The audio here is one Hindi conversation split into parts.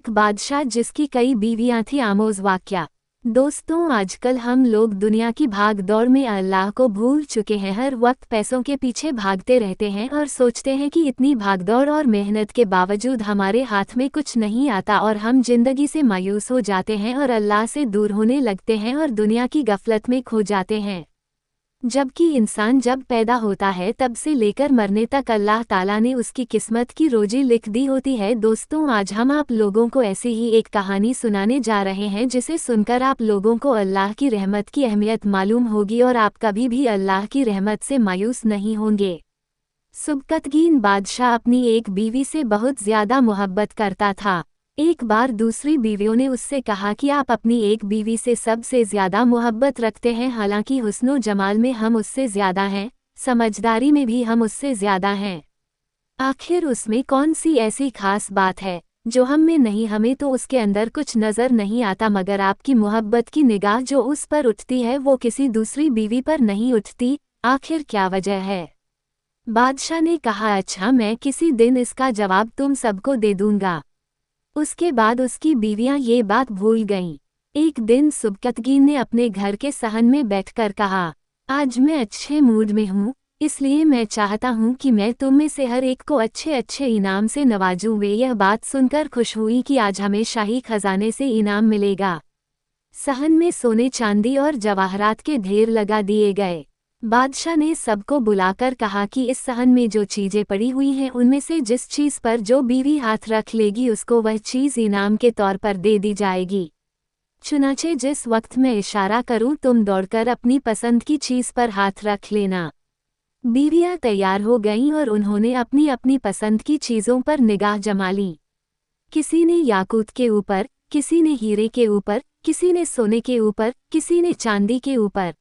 एक बादशाह जिसकी कई बीवियां थी। आमोज वाक्या। दोस्तों, आजकल हम लोग दुनिया की भाग दौड़ में अल्लाह को भूल चुके हैं। हर वक्त पैसों के पीछे भागते रहते हैं और सोचते हैं कि इतनी भागदौड़ और मेहनत के बावजूद हमारे हाथ में कुछ नहीं आता और हम जिंदगी से मायूस हो जाते हैं और अल्लाह से दूर होने लगते हैं और दुनिया की गफलत में खो जाते हैं। जबकि इंसान जब पैदा होता है तब से लेकर मरने तक अल्लाह ताला ने उसकी किस्मत की रोजी लिख दी होती है। दोस्तों, आज हम आप लोगों को ऐसी ही एक कहानी सुनाने जा रहे हैं जिसे सुनकर आप लोगों को अल्लाह की रहमत की अहमियत मालूम होगी और आप कभी भी अल्लाह की रहमत से मायूस नहीं होंगे। सुबकतगीन बादशाह अपनी एक बीवी से बहुत ज्यादा मोहब्बत करता था। एक बार दूसरी बीवियों ने उससे कहा कि आप अपनी एक बीवी से सबसे ज्यादा मोहब्बत रखते हैं, हालांकि हुस्नो जमाल में हम उससे ज्यादा हैं, समझदारी में भी हम उससे ज्यादा हैं। आखिर उसमें कौन सी ऐसी खास बात है जो हम में नहीं? हमें तो उसके अंदर कुछ नजर नहीं आता, मगर आपकी मोहब्बत की निगाह जो उस पर उठती है वो किसी दूसरी बीवी पर नहीं उठती। आखिर क्या वजह है? बादशाह ने कहा, अच्छा, मैं किसी दिन इसका जवाब तुम सबको दे दूंगा। उसके बाद उसकी बीवियां ये बात भूल गईं। एक दिन सुबकतगीन ने अपने घर के सहन में बैठकर कहा, आज मैं अच्छे मूड में हूँ, इसलिए मैं चाहता हूँ कि मैं तुम में से हर एक को अच्छे अच्छे इनाम से नवाजूं। वे यह बात सुनकर खुश हुई कि आज हमें शाही खजाने से इनाम मिलेगा। सहन में सोने चांदी और जवाहरात के ढेर लगा दिए गए। बादशाह ने सबको बुलाकर कहा कि इस सहन में जो चीजें पड़ी हुई हैं उनमें से जिस चीज पर जो बीवी हाथ रख लेगी उसको वह चीज इनाम के तौर पर दे दी जाएगी। चुनाचे जिस वक्त मैं इशारा करूं तुम दौड़कर अपनी पसंद की चीज पर हाथ रख लेना। बीवियां तैयार हो गईं और उन्होंने अपनी अपनी पसंद की चीजों पर निगाह जमा ली। किसी ने याकूत के ऊपर, किसी ने हीरे के ऊपर, किसी ने सोने के ऊपर, किसी ने चांदी के ऊपर।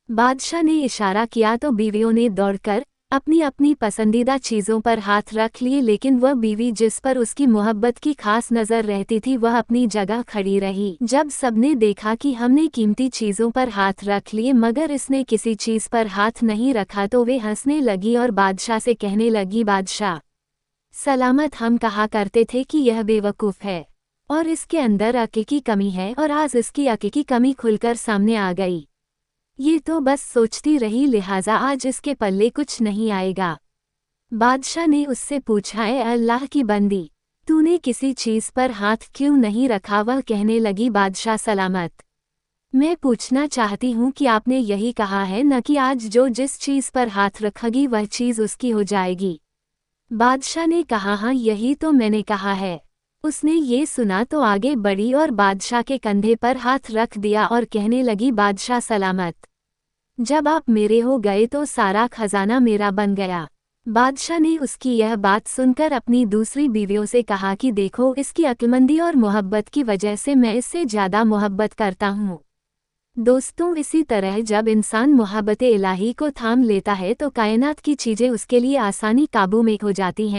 बादशाह ने इशारा किया तो बीवियों ने दौड़कर अपनी अपनी पसंदीदा चीज़ों पर हाथ रख लिए, लेकिन वह बीवी जिस पर उसकी मोहब्बत की खास नज़र रहती थी वह अपनी जगह खड़ी रही। जब सबने देखा कि हमने कीमती चीज़ों पर हाथ रख लिए मगर इसने किसी चीज़ पर हाथ नहीं रखा तो वे हंसने लगी और बादशाह से कहने लगी, बादशाह सलामत, हम कहा करते थे कि यह बेवकूफ़ है और इसके अंदर अक्ल की कमी है और आज इसकी अक्ल की कमी खुलकर सामने आ गई। ये तो बस सोचती रही, लिहाजा आज इसके पल्ले कुछ नहीं आएगा। बादशाह ने उससे पूछा, है अल्लाह की बंदी, तूने किसी चीज़ पर हाथ क्यों नहीं रखा? वह कहने लगी, बादशाह सलामत, मैं पूछना चाहती हूँ कि आपने यही कहा है न कि आज जो जिस चीज़ पर हाथ रखेगी वह चीज़ उसकी हो जाएगी। बादशाह ने कहा, हाँ, यही तो मैंने कहा है। उसने ये सुना तो आगे बढ़ी और बादशाह के कंधे पर हाथ रख दिया और कहने लगी, बादशाह सलामत, जब आप मेरे हो गए तो सारा खजाना मेरा बन गया। बादशाह ने उसकी यह बात सुनकर अपनी दूसरी बीवियों से कहा कि देखो, इसकी अक्लमंदी और मोहब्बत की वजह से मैं इससे ज़्यादा मोहब्बत करता हूँ। दोस्तों, इसी तरह जब इंसान मोहब्बत इलाही को थाम लेता है तो कायनात की चीज़ें उसके लिए आसानी काबू में हो जाती हैं।